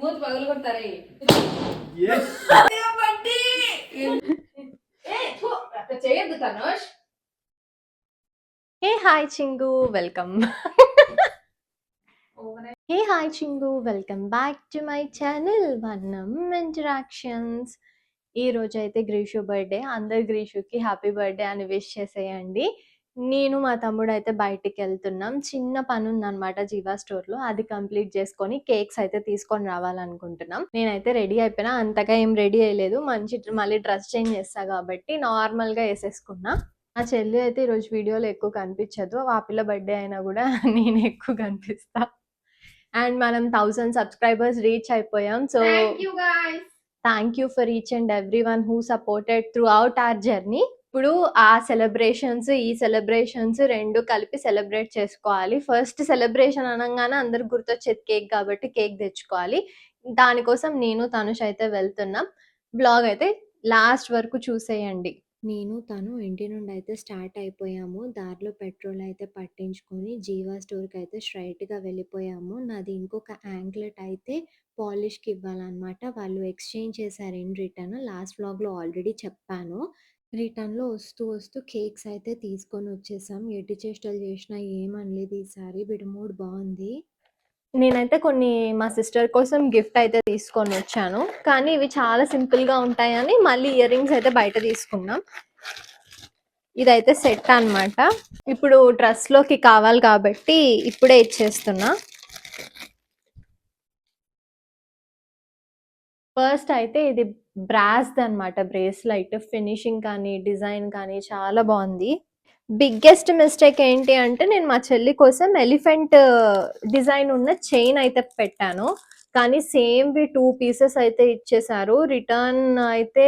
మూతి పగలు కొడతారే చేయొద్దు Tanush. Hey hi Chingu welcome. Hey hi Chingu welcome back to my channel Vannam interactions. ఈ రోజు అయితే గ్రీషు బర్త్డే. అందరు గ్రీషుకి హ్యాపీ బర్త్డే అని విష్ చేసేయండి. నేను మా తమ్ముడు అయితే బయటికి వెళ్తున్నాం. చిన్న పని ఉందన్నమాట జీవా స్టోర్ లో, అది కంప్లీట్ చేసుకొని కేక్స్ అయితే తీసుకొని రావాలనుకుంటున్నాం. నేనైతే రెడీ అయిపోయినా, అంతగా ఏం రెడీ అయ్యలేదు. మళ్ళీ డ్రెస్ చేంజ్ చేస్తా కాబట్టి నార్మల్ గా వేసేసుకున్నా. ఆ చెల్లి అయితే ఈరోజు వీడియోలో ఎక్కువ కనిపించదు. ఆ పిల్ల బర్త్డే అయినా కూడా నేను ఎక్కువ కనిపిస్తా. అండ్ మనం 1000 సబ్స్క్రైబర్స్ రీచ్ అయిపోయాం. So thank you for each and every one who supported through out hour journey. ఇప్పుడు ఆ సెలబ్రేషన్స్ ఈ సెలబ్రేషన్స్ రెండు కలిపి సెలబ్రేట్ చేసుకోవాలి. ఫస్ట్ సెలబ్రేషన్ అనగానే అందరికి గుర్తొచ్చేది కేక్ కాబట్టి కేక్ తెచ్చుకోవాలి. దానికోసం నేను తనుష్ అయితే వెళ్తున్నాం. బ్లాగ్ అయితే లాస్ట్ వరకు చూసేయండి. నేను తను ఇంటి నుండి అయితే స్టార్ట్ అయిపోయాము. దారిలో పెట్రోల్ అయితే పట్టించుకొని జీవా స్టోర్కి అయితే స్ట్రైట్గా వెళ్ళిపోయాము. నాది ఇంకొక యాంక్లెట్ అయితే పాలిష్కి ఇవ్వాలన్నమాట. వాళ్ళు ఎక్స్చేంజ్ చేశారు ఇన్ రిటర్న్. లాస్ట్ వ్లాగ్లో ఆల్రెడీ చెప్పాను. రిటర్న్లో వస్తూ వస్తూ కేక్స్ అయితే తీసుకొని వచ్చేసాం. ఎట్టి చేష్టలు చేసినా ఏమనలేదు ఈసారి. మూడ్ బాగుంది. నేనైతే కొన్ని మా సిస్టర్ కోసం గిఫ్ట్ అయితే తీసుకొని వచ్చాను. కానీ ఇవి చాలా సింపుల్ గా ఉంటాయని మళ్ళీ ఇయర్ రింగ్స్ అయితే బయట తీసుకున్నాం. ఇదైతే సెట్ అన్నమాట. ఇప్పుడు డ్రెస్ లోకి కావాలి కాబట్టి ఇప్పుడే ఇచ్చేస్తున్నా. ఫస్ట్ అయితే ఇది బ్రాస్ అన్నమాట బ్రేస్లైట్. ఫినిషింగ్ కానీ డిజైన్ కానీ చాలా బాగుంది. బిగ్గెస్ట్ మిస్టేక్ ఏంటి అంటే నేను మా చెల్లి కోసం ఎలిఫెంట్ డిజైన్ ఉన్న చైన్ అయితే పెట్టాను. కానీ సేమ్ వి 2 పీసెస్ అయితే ఇచ్చేసారు. రిటర్న్ అయితే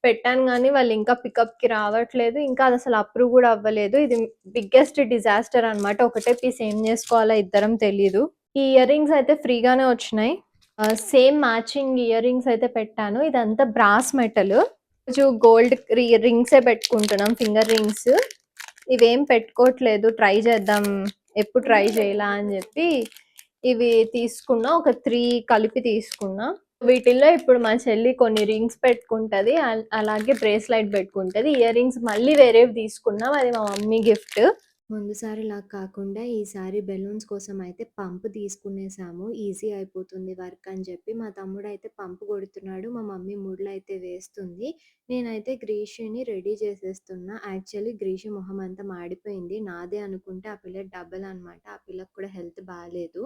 పెట్టాను కానీ వాళ్ళు ఇంకా పికప్ కి రావట్లేదు. ఇంకా అది అసలు అప్రూవ్ కూడా అవ్వలేదు. ఇది బిగ్గెస్ట్ డిజాస్టర్ అన్నమాట. ఒకటే పీస్ ఏం చేసుకోవాలో ఇద్దరం తెలీదు. ఈ ఇయర్ రింగ్స్ అయితే ఫ్రీగానే వచ్చినాయి. సేమ్ మ్యాచింగ్ ఇయర్ రింగ్స్ అయితే పెట్టాను. ఇదంతా బ్రాస్ మెటల్. గోల్డ్ రింగ్సే పెట్టుకుంటున్నాం, ఫింగర్ రింగ్స్. ఇవేం పెట్టుకోవట్లేదు. ట్రై చేద్దాం, ఎప్పుడు ట్రై చేయాలా అని చెప్పి ఇవి తీసుకున్నా. ఒక 3 కలిపి తీసుకున్నా. వీటిల్లో ఇప్పుడు మా చెల్లి కొన్ని రింగ్స్ పెట్టుకుంటది, అలాగే బ్రేస్లైట్ పెట్టుకుంటది. ఇయర్ రింగ్స్ మళ్ళీ వేరేవి తీసుకున్నాం, అది మా మమ్మీ గిఫ్ట్. ముందుసారి లాగా కాకుండా ఈసారి బెలూన్స్ కోసం అయితే పంప్ తీసుకునేసాము. ఈజీ అయిపోతుంది వర్క్ అని చెప్పి. మా తమ్ముడు అయితే పంప్ కొడుతున్నాడు, మా మమ్మీ ముడ్లు అయితే వేస్తుంది. నేనైతే గ్రీష్ని రెడీ చేసేస్తున్నా. యాక్చువల్లీ గ్రీషు మొహం అంతా మాడిపోయింది. నాదే అనుకుంటే ఆ పిల్ల డబల్ అనమాట. ఆ పిల్లకు కూడా హెల్త్ బాగాలేదు.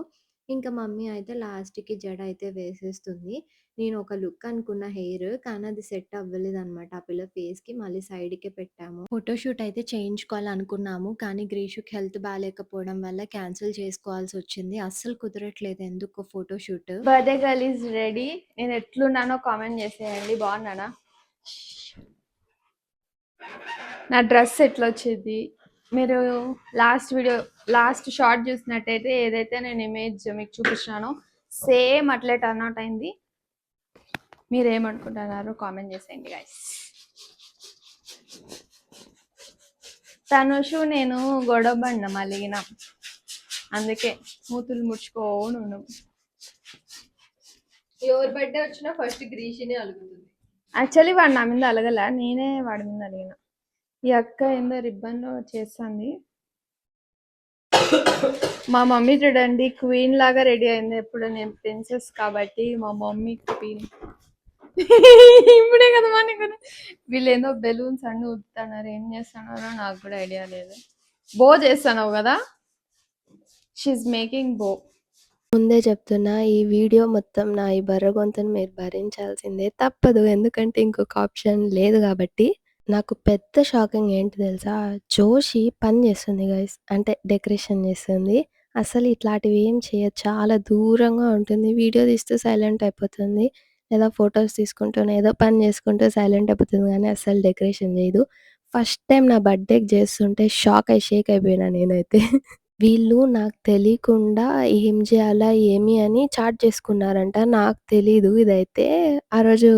ఇంకా మమ్మీ అయితే లాస్ట్‌కి జడ అయితే వేసేస్తుంది. నేను ఒక లుక్ అనుకున్న హెయిర్, కానీ అది సెట్ అవ్వలేదనమాట ఆ పిల్ల ఫేస్‌కి. మళ్ళీ సైడ్‌కే పెట్టాము. ఫోటోషూట్ అయితే చేయించుకోవాలనుకున్నాము. కానీ గ్రీషుకి హెల్త్ బాలేకపోవడం వల్ల క్యాన్సిల్ చేసుకోవాల్సొచ్చింది. అస్సలు కుదరట్లేదు ఎందుకో photoshoot. Birthday girl is ready. నేను ఎట్లున్నానో కామెంట్ చేసేయండి. బాగున్నానా? నా డ్రెస్ ఎట్లా వచ్చింది? మీరు లాస్ట్ షార్ట్ చూసినట్టయితే ఏదైతే నేను ఇమేజ్ మీకు చూపించానో సేమ్ అట్లే టర్న్ అవుట్ అయింది. మీరు ఏమనుకుంటున్నారో కామెంట్ చేసేయండి గైస్. తనుషు నేను గొడవ పడిన మలిగిన, అందుకే మూతులు ముడుచుకోను. ఎవరి బర్త్డే వచ్చినా ఫస్ట్ గ్రీషిని అలుగుతుంది. యాక్చువల్లీ వాడు నా మీద అలగల, నేనే వాడి మీద అలిగిన. ఈ అక్క ఏందో రిబ్బన్ చేస్తుంది. మా మమ్మీ చూడండి క్వీన్ లాగా రెడీ అయింది. ఎప్పుడు నేను ప్రిన్సెస్ కాబట్టి మా మమ్మీ క్వీన్. ఇప్పుడే కదా మనకు వీళ్ళు ఏందో బెలూన్స్ అన్ని ఊపుతున్నారు. ఏం చేస్తున్నారో నాకు కూడా ఐడియా లేదు. బో చేస్తున్నావు కదా? షీఈ్ మేకింగ్ బో. ముందే చెప్తున్నా, ఈ వీడియో మొత్తం నా ఈ బర్ర గొంతును మీరు భరించాల్సిందే, తప్పదు. ఎందుకంటే ఇంకొక ఆప్షన్ లేదు కాబట్టి. నాకు పెద్ద షాకింగ్ ఏంటి తెలుసా? జోషి పని చేస్తుంది గైస్, అంటే డెకరేషన్ చేస్తుంది. అసలు ఇట్లాంటివి ఏం చేయదు, చాలా దూరంగా ఉంటుంది. వీడియో తీస్తూ సైలెంట్ అయిపోతుంది, లేదా ఫొటోస్ తీసుకుంటూ ఏదో పని చేసుకుంటూ సైలెంట్ అయిపోతుంది, కానీ అసలు డెకరేషన్ చేయదు. ఫస్ట్ టైం నా బర్త్డేకి చేస్తుంటే షేక్ అయిపోయినా నేనైతే. వీళ్ళు నాకు తెలియకుండా ఏం చేయాలా ఏమి అని చాట్ చేసుకున్నారంట. నాకు తెలీదు ఇదైతే. ఆ రోజు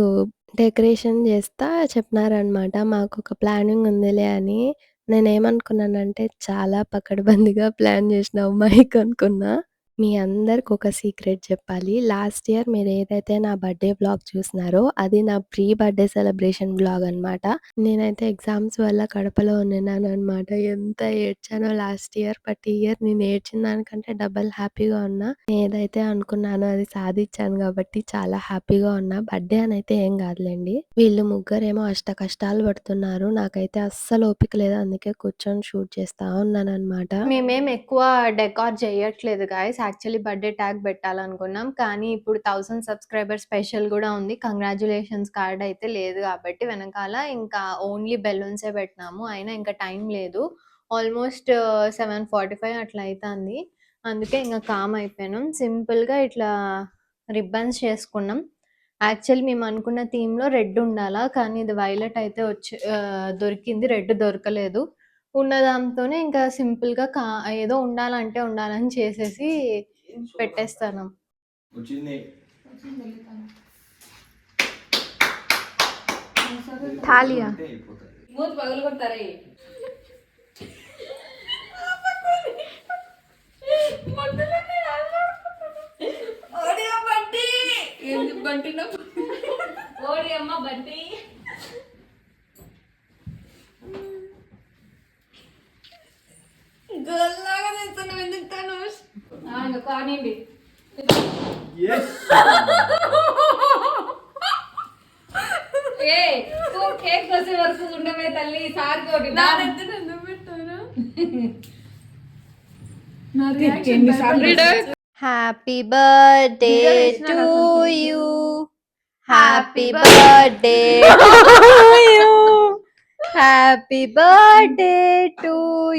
డెకరేషన్ చేస్తా చెప్పినారనమాట. మాకొక ప్లానింగ్ ఉందిలే అని. నేనేమనుకున్నానంటే చాలా పకడ్బందీగా ప్లాన్ చేసినావు మైక్ అనుకున్నా. మీ అందరికి ఒక సీక్రెట్ చెప్పాలి. లాస్ట్ ఇయర్ మీరు ఏదైతే నా బర్త్‌డే వ్లాగ్ చూసినారో అది నా ప్రీ బర్త్‌డే సెలబ్రేషన్ వ్లాగ్ అనమాట. నేనైతే ఎగ్జామ్స్ వల్ల కడపలో ఉన్నాననమాట. ఎంత ఏడ్చానో లాస్ట్ ఇయర్. బట్ ఈ ఇయర్ నేను ఏడ్చిన దానికంటే డబల్ హ్యాపీగా ఉన్నా. ఏదైతే అనుకున్నానో అది సాధించాను కాబట్టి చాలా హ్యాపీగా ఉన్నా. బర్త్‌డే అనైతే ఏం కాదులెండి. వీళ్ళు ముగ్గురేమో అష్ట కష్టాలు పడుతున్నారు. నాకైతే అస్సలు ఓపిక లేదు. అందుకే కూర్చొని షూట్ చేస్తా ఉన్నాననమాట. మేమేం ఎక్కువ డెకార్ చేయట్లేదు గాయ్స్. యాక్చువల్లీ బర్త్‌డే ట్యాగ్ పెట్టాలనుకున్నాం. కానీ ఇప్పుడు 1000 సబ్స్క్రైబర్ స్పెషల్ గూడా ఉంది. కంగ్రాచ్యులేషన్స్ కార్డ్ అయితే లేదు గాబట్టి వెనకాల ఇంకా ఓన్లీ బెలూన్సే పెట్టినాము. అయినా ఇంకా టైం లేదు. ఆల్మోస్ట్ 7:45 అట్లా అయితాంది. అందుకే ఇంక కామ్ అయిపోయాను. సింపుల్‌గా ఇట్లా రిబ్బన్స్ చేసుకున్నాం. యాక్చువల్లీ మేము అనుకున్న థీమ్‌లో రెడ్ ఉండాలా. కానీ ఇది వైలెట్ అయితే దొరికింది. రెడ్ దొరకలేదు. ఉన్న దాంతోనే ఇంకా సింపుల్‌గా ఏదో ఉండాలంటే ఉండాలని చేసేసి పెట్టేస్తాను. వచ్చింది. థాలియా ఉంటే అయిపోతది. మూతి పగలు కొడతారే. ఓడి అమ్మ బంటి. గల్లాగా చేస్తున్నావు ఎందుకు తనుష్? ఇంకా కానివ్వండి. Yes. ఏ తూ కేక్ కోసే వరకు ఉండవే తల్లి. సార్ తోటి ఎందుకు పెట్టారు? Happy birthday to you. Happy birthday to you. Happy birthday to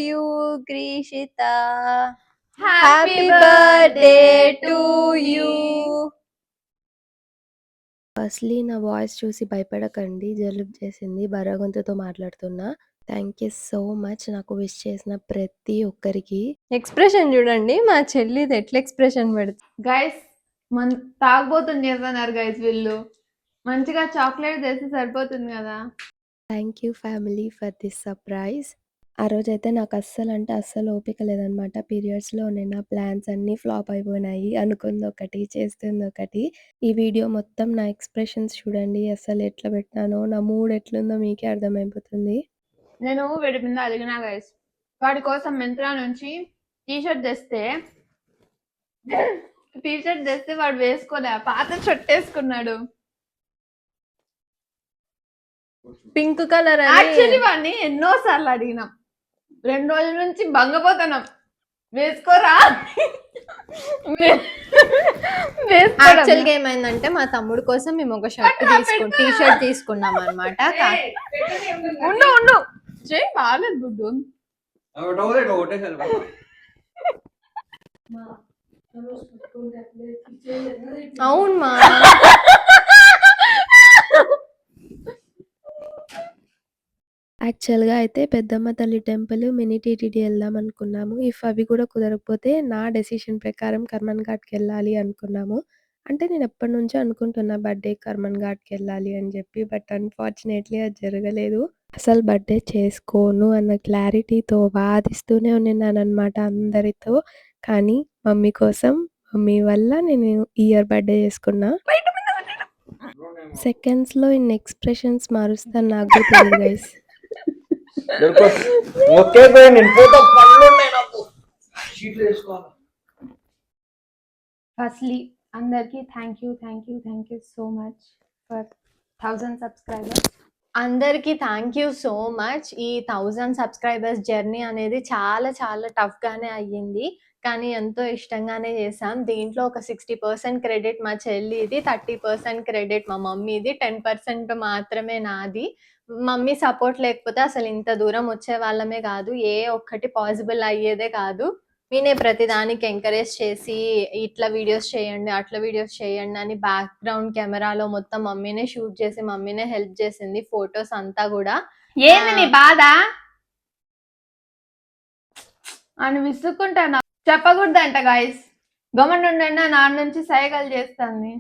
you Greeshitha. Happy birthday to you. Firstly నా వాయిస్ చూసి భయపడకండి. జలుబు చేసింది. బర్రగొంతుతో మాట్లాడుతున్నా. థ్యాంక్ యూ సో మచ్ నాకు విష్ చేసిన ప్రతి ఒక్కరికి. ఎక్స్‌ప్రెషన్ చూడండి మా చెల్లిది ఎట్లా ఎక్స్‌ప్రెషన్ పెడుతుంది. గైస్ మన తాగబోతుంది చేస్తున్నారు గైస్ వీళ్ళు. మంచిగా చాక్లెట్ తెస్తే సరిపోతుంది కదా. Thank you family for this surprise. ఆ రోజైతే నాకు అస్సలు ఓపిక లేదనమాట. పీరియడ్స్‌లో నా ప్లాన్స్ అన్నీ ఫ్లాప్ అయిపోయినాయి. అనుకుందొకటి, చేస్తుందొకటి. ఈ వీడియో మొత్తం నా ఎక్స్‌ప్రెషన్స్ చూడండి. అసలు ఎట్లా పెట్టినానో, నా మూడ్ ఎట్లుందో మీకే అర్థమైపోతుంది. నేను వీడి మీద అడిగినా గైస్, వాడి కోసం మింత్రా నుంచి టీషర్ట్ తెస్తే వాడు వేసుకోలే, పాత షర్ట్ వేసుకున్నాడు. పింక్ కలర్ యాక్చువల్లీ వాడిని ఎన్నో సార్లు అడిగినాం, 2 రోజుల నుంచి బంగపోతున్నాం, వేసుకోరా యాక్చువల్గా ఏమైందంటే మా తమ్ముడు కోసం మేము ఒక టీ షర్ట్ తీసుకున్నాం అనమాట. ఉండు చేయి బాగాలేదు గుడ్డు. అవును మా యాక్చువల్‌గా అయితే పెద్దమ్మ తల్లి టెంపుల్, మినీ టీటీడీ వెళ్దాం అనుకున్నాము. ఇఫ్ అవి కూడా కుదరకపోతే నా డెసిషన్ ప్రకారం కర్మన్ ఘాట్‌కెళ్ళాలి అనుకున్నాము. అంటే నేను ఎప్పటినుంచో అనుకుంటున్నా బర్త్‌డేకి కర్మన్ ఘాట్‌కెళ్ళాలి అని చెప్పి. బట్ అన్‌ఫార్చునేట్‌లీ అది జరగలేదు. అసలు బర్త్‌డే చేసుకోను అన్న క్లారిటీతో వాదిస్తూనే ఉన్నాననమాట అందరితో. కానీ మమ్మీ కోసం, మమ్మీ వల్ల నేను ఈ ఇయర్ బర్త్‌డే చేసుకున్నా. సెకండ్స్‌లో ఇన్ని ఎక్స్‌ప్రెషన్స్ మారుస్తాను నాకు కూడా తెలీదు గైస్. ఓకే నేను పోతా, పళ్ళు ఉన్నాయి నాకు. షీట్లు వేసుకోవాలి. ఫస్ట్లీ అందరికి thank you so much for 1000 subscribers. అందరికీ థ్యాంక్ యూ సో మచ్. ఈ 1000 సబ్స్క్రైబర్స్ జర్నీ అనేది చాలా చాలా టఫ్గానే అయ్యింది. కానీ ఎంతో ఇష్టంగానే చేసాం. దీంట్లో ఒక 60% క్రెడిట్ మా చెల్లిది, 30% క్రెడిట్ మా మమ్మీది, 10% మాత్రమే నాది. మమ్మీ సపోర్ట్ లేకపోతే అసలు ఇంత దూరం వచ్చే వాళ్ళమే కాదు, ఏ ఒక్కటి పాసిబుల్ అయ్యేదే కాదు. నేనే ప్రతిదానికి ఎంకరేజ్ చేసి ఇట్లా వీడియోస్ చేయండి, అట్లా వీడియోస్ చేయండి అని బ్యాక్గ్రౌండ్ కెమెరాలో మొత్తం మమ్మీనే షూట్ చేసి మమ్మీనే హెల్ప్ చేసింది. ఫొటోస్ అంతా కూడా. ఏంది నీ బాధ అని విసుక్కుంటాను. చెప్పకూడదంట గాయస్, గమనుండండి, నాన్న నుంచి సైగలు చేస్తాను.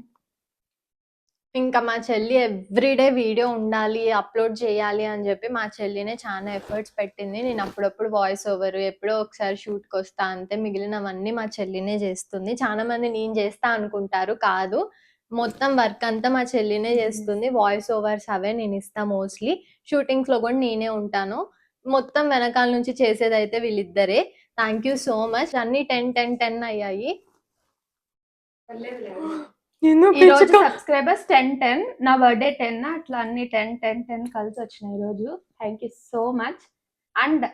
ఇంకా మా చెల్లి ఎవ్రీడే వీడియో ఉండాలి, అప్లోడ్ చేయాలి అని చెప్పి మా చెల్లినే చాలా ఎఫర్ట్స్ పెట్టింది. నేను అప్పుడప్పుడు వాయిస్ ఓవర్, ఎప్పుడో ఒకసారి షూట్కి వస్తా అంతే, మిగిలినవన్నీ మా చెల్లినే చేస్తుంది. చాలా మంది నేను చేస్తా అనుకుంటారు, కాదు, మొత్తం వర్క్ అంతా మా చెల్లినే చేస్తుంది. వాయిస్ ఓవర్స్ అవే నేను ఇస్తా మోస్ట్లీ, షూటింగ్స్ లో కూడా నేనే ఉంటాను. మొత్తం వెనకాల నుంచి చేసేదైతే వీళ్ళిద్దరే. Thank you so much. అన్ని 10 అయ్యాయి. ఈ రోజు సబ్స్క్రైబర్స్ 10 నా బర్త్డే 10 అట్లా అన్ని 10 కలిసి వచ్చినాయి ఈ రోజు. Thank you so much. And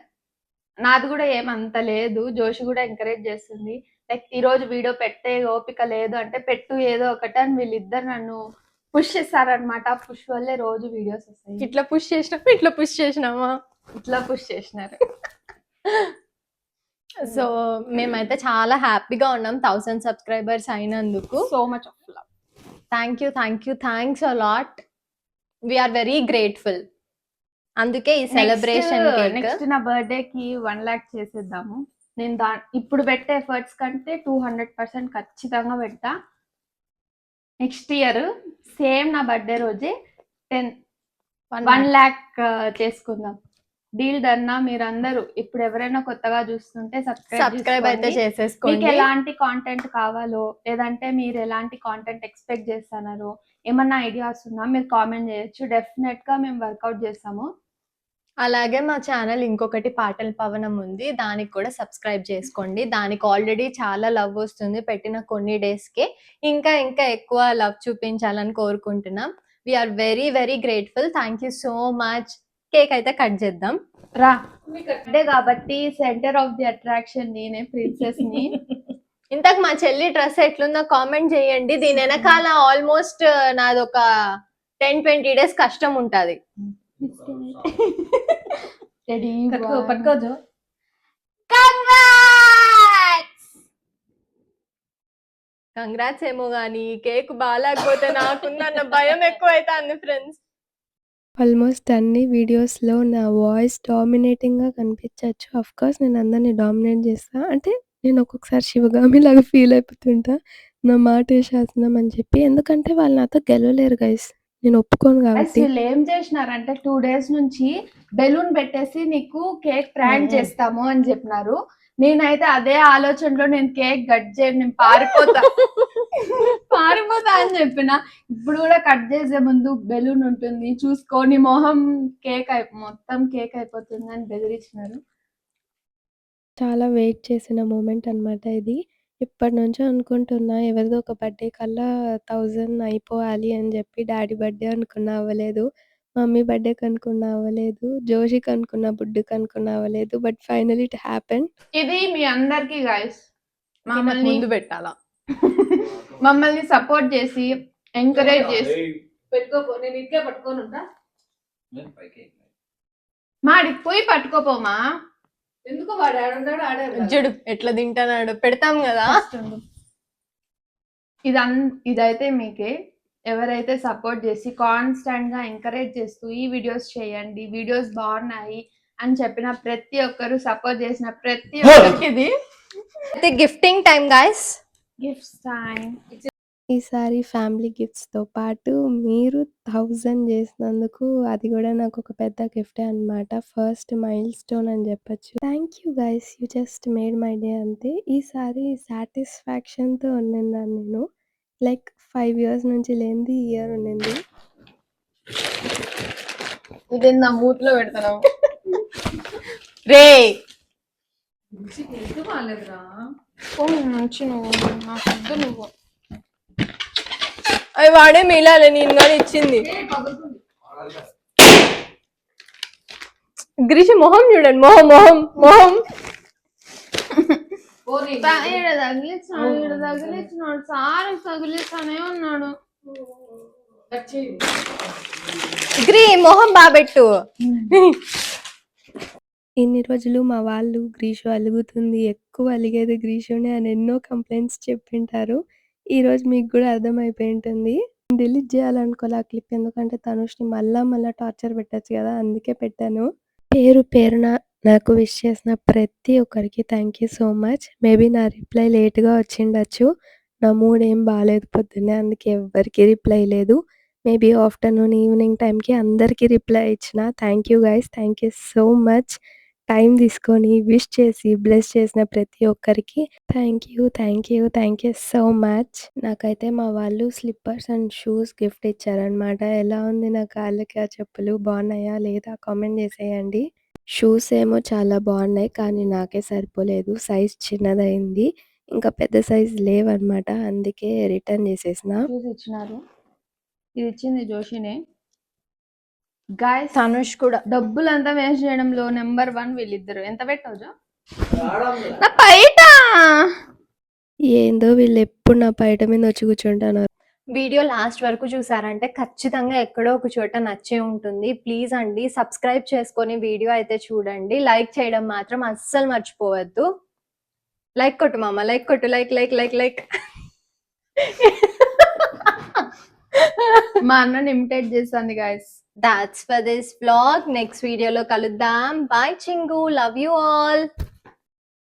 నాది కూడా ఏమంత లేదు, జోషి కూడా ఎంకరేజ్ చేస్తుంది. లైక్ ఈ రోజు వీడియో పెట్టే ఓపిక లేదు అంటే పెట్టు ఏదో ఒకటి అని వీళ్ళిద్దరు నన్ను పుష్ చేస్తారనమాట. పుష్ వల్లే రోజు వీడియోస్ వస్తాయి. ఇట్లా పుష్ చేసినామా ఇట్లా పుష్ చేసినారు. సో మేమైతే చాలా హ్యాపీగా ఉన్నాం 1000 సబ్స్క్రైబర్స్ అయినందుకు. So much of love. Thanks a lot. We are very grateful. అందుకే ఈ సెలబ్రేషన్ నెక్స్ట్ నా బర్త్డే కి 1 lakh చేసేద్దాము. నేను ఇప్పుడు పెట్టే ఎఫర్ట్స్ కంటే 200% ఖచ్చితంగా పెడతా. నెక్స్ట్ ఇయర్ సేమ్ నా బర్త్డే రోజే 1 lakh చేసుకుందాం. డీల్ డన్నా. మీరందరూ ఇప్పుడు ఎవరైనా కొత్తగా చూస్తుంటే సబ్స్క్రైబ్ అయితే చేసేసుకోండి. మీకు ఎలాంటి కాంటెంట్ కావాలో, లేదంటే మీరు ఎలాంటి కాంటెంట్ ఎక్స్పెక్ట్ చేస్తున్నారో, ఏమన్నా ఐడియాస్ ఉన్నా మీరు కామెంట్ చేయొచ్చు. డెఫినెట్ గా మేము వర్కౌట్ చేస్తాము. అలాగే మా ఛానల్ ఇంకొకటి పాటల పవనం ఉంది, దానికి కూడా సబ్స్క్రైబ్ చేసుకోండి. దానికి ఆల్రెడీ చాలా లవ్ వస్తుంది పెట్టిన కొన్ని డేస్కే. ఇంకా ఎక్కువ లవ్ చూపించాలని కోరుకుంటున్నాం. We are very very grateful. Thank you so much. Cake అయితే కట్ చేద్దాం రా. అంటే కాబట్టి సెంటర్ ఆఫ్ ది అట్రాక్షన్ నేనే, ప్రిన్సెస్ ని. ఇంతకు మా చెల్లి డ్రెస్ ఎట్లుందో కామెంట్ చేయండి. దీని వెనకాల ఆల్మోస్ట్ నాదొక 10-20 డేస్ కష్టం ఉంటది. పట్టుకోవచ్చు. కంగ్రాట్స్ ఏమో గానీ కేక్ బాగాలేకపోతే నాకున్న భయం ఎక్కువైతుంది ఫ్రెండ్స్. ఆల్మోస్ట్ అన్ని వీడియోస్‌లో నా వాయిస్ డామినేటింగ్‌గా కనిపించచ్చు. ఆఫ్‌కోర్స్ నేను అందరిని డామినేట్ చేస్తా. అంటే నేను ఒక్కొక్కసారి శివగామిలాగా ఫీల్ అయిపోతుంటా. నా మాటే శాసనం అని చెప్పి. ఎందుకంటే వాళ్ళు నాతో గెలవలేరు గైస్. నేను ఒప్పుకోను కాబట్టి. వీళ్ళు ఏం చేసినారంటే 2 days నుంచి బెలూన్ పెట్టేసి నీకు కేక్ ప్రాంక్ చేస్తాము అని చెప్పినారు. నేనైతే అదే ఆలోచనలో నేను కేక్ కట్ చేయను, నేను పారిపోతా అని చెప్పిన. ఇప్పుడు కూడా కట్ చేసే ముందు బెలూన్ ఉంటుంది చూసుకొని మొహం మొత్తం కేక్ అయిపోతుంది అని బెదిరించినారు. చాలా వెయిట్ చేసిన మూమెంట్ అన్నమాట ఇది. ఎప్పటినుంచో అనుకుంటున్నా ఎవరిదో ఒక బర్త్‌డే కల్లా 1000 అయిపోవాలి అని చెప్పి. డాడీ బర్త్‌డే అనుకున్నా అవ్వలేదు. మమ్మీ బర్త్‌డేకి అనుకున్నా అవ్వలేదు. జోషికి అనుకున్నా, బుడ్డుకి అనుకున్నా అవ్వలేదు. But finally it happened. ఇది మీ అందరికి గైస్, ముందు పెట్టాలా? మమ్మల్ని సపోర్ట్ చేసి ఎంకరేజ్ చేసి పెట్టుకోపో. నేను ఇట్లా పట్టుకొని ఉంటా. మాడికి పోయి పట్టుకోపోమా. ఎందుకో వాడు ఆడున్నాడు, ఆడారు. జుడు ఎట్లా తింటానాడు, పెడతాం కదా. ఇదైతే మీకే. ఎవరైతే సపోర్ట్ చేసి కాన్స్టెంట్ గా ఎంకరేజ్ చేస్తూ ఈ వీడియోస్ చేయండి, వీడియోస్ బాగున్నాయి అని చెప్పిన ప్రతి ఒక్కరు, సపోర్ట్ చేసిన ప్రతి ఒక్కరికి ఇది gifting time guys. Gifts time. ఈసారి ఫ్యామిలీ గిఫ్ట్స్‌తో పాటు మీరు 1000 చేసినందుకు అది కూడా నాకు ఒక పెద్ద గిఫ్టే అన్నమాట. ఫస్ట్ మైల్ స్టోన్ అని చెప్పొచ్చు. Thank you guys, you just made my day అంతే. ఈసారి సాటిస్ఫాక్షన్‌తో ఉన్నాను నేను. లైక్ 5 years నుంచి లేనిది ఈ ఇయర్ ఉండింది. ఇది నా మూతిలో పెడతాను రే. ఎందుకు బాగాలేదురా? మంచి నువ్వు అవి వాడే మిలాలి, నేను కానీ ఇచ్చింది. గ్రీష్ మొహం చూడండి, మొహం. తగిలిచ్చినాడు సారీ, తగిలిస్తానే ఉన్నాడు. గ్రీ మొహం బాబెట్టు. ఇన్ని రోజులు మా వాళ్ళు గ్రీషు అలుగుతుంది, ఎక్కువ అలిగేది గ్రీషునే అని ఎన్నో కంప్లైంట్స్ చెప్పింటారు. ఈరోజు మీకు కూడా అర్థమైపోయి ఉంటుంది. డిలీట్ చేయాలనుకోలే ఆ క్లిప్, ఎందుకంటే తనుష్ని మళ్ళా టార్చర్ పెట్టచ్చు కదా, అందుకే పెట్టాను. పేరున నాకు విష్ చేసిన ప్రతి ఒక్కరికి thank you so much. Maybe నా రిప్లై లేట్గా వచ్చిండొచ్చు. నా మూడ్ ఏం బాగాలేదు పొద్దున్నే, అందుకే ఎవ్వరికి రిప్లై లేదు. మేబీ ఆఫ్టర్నూన్, ఈవినింగ్ టైంకి అందరికీ రిప్లై ఇచ్చిన. Thank you guys. Thank you so much. Time తీసుకొని విష్ చేసి బ్లెస్ చేసిన ప్రతి ఒక్కరికి thank you, thank you, thank you so much. నాకైతే మా వాళ్ళు స్లిప్పర్స్ అండ్ షూస్ గిఫ్ట్ ఇచ్చారనమాట. ఎలా ఉంది నా కాళ్ళకి ఆ చెప్పులు, బాగున్నాయా లేదా కామెంట్ చేసేయండి. షూస్ ఏమో చాలా బాగున్నాయి, కానీ నాకే సరిపోలేదు, సైజ్ చిన్నదయింది, ఇంకా పెద్ద సైజ్ లేవన్నమాట. అందుకే రిటర్న్ చేసేసిన. షూస్ ఇచ్చినారు. ఇది ఇచ్చింది జోషినే. గాయస్ తనుష్ కూడా డబ్బులంతా వేస్ట్ చేయడంలో నెంబర్ 1 వీళ్ళిద్దరు. ఎంత పెట్టావు జో? ఆడంలే. నా పైట ఏందో వీళ్ళు ఎప్పుడు నా పైట మీద వచ్చి కూర్చుంటున్నారు. వీడియో లాస్ట్ వరకు చూసారంటే ఖచ్చితంగా ఎక్కడో ఒక చోట నచ్చే ఉంటుంది. ప్లీజ్ అండి సబ్స్క్రైబ్ చేసుకొని వీడియో అయితే చూడండి. లైక్ చేయడం మాత్రం అస్సలు మర్చిపోవద్దు. లైక్ కొట్టు మామ, లైక్ కొట్టు, లైక్ లైక్ లైక్ లైక్. మా అన్నని ఇమిటేట్ చేస్తుంది guys. That's for this vlog. Next video lo kaluddam. Bye Chingu. Love you all.